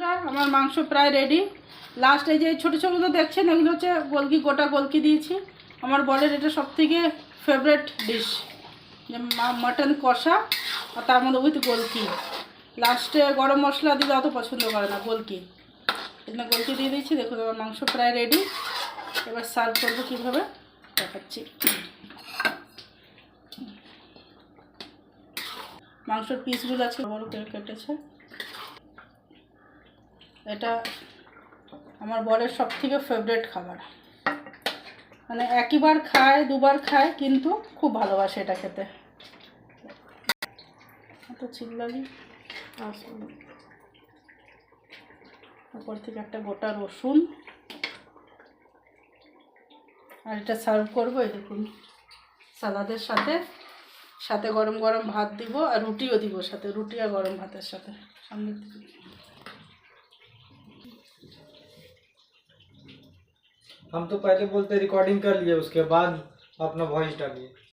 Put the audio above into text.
বন্ধুরা আমার মাংস প্রায় রেডি। লাস্ট এই যে ছোটো ছোটো দেখছেন এগুলো হচ্ছে গোলকি, গোটা গোলকি দিয়েছি। আমার বরের এটা সবথেকে ফেভারিট ডিশ, যে মাটন কষা আর তার মধ্যে উইথ গোলকি। লাস্টে গরম মশলা দিলে অত পছন্দ করে না, গোলকি। এখানে গোলকি দিয়ে দিয়েছি। দেখুন আমার মাংস প্রায় রেডি। এবার সার্ভ করবো কীভাবে দেখাচ্ছি। মাংসের পিসগুলো আছে বড় করে কেটেছে। এটা আমার বরের সবথেকে ফেভারিট খাবার, মানে একইবার খায়, দুবার খায়, কিন্তু খুব ভালোবাসে এটা খেতে। তো চিল্লালি উপর থেকে একটা গোটা রসুন, আর এটা সার্ভ করবো। এই দেখুন সালাদের সাথে, সাথে গরম গরম ভাত দিব, আর রুটিও দিব সাথে, রুটি আর গরম ভাতের সাথে। সামনের দিকে हम तो पहले बोलते रिकॉर्डिंग कर लिए, उसके बाद अपना वॉइस डालिए।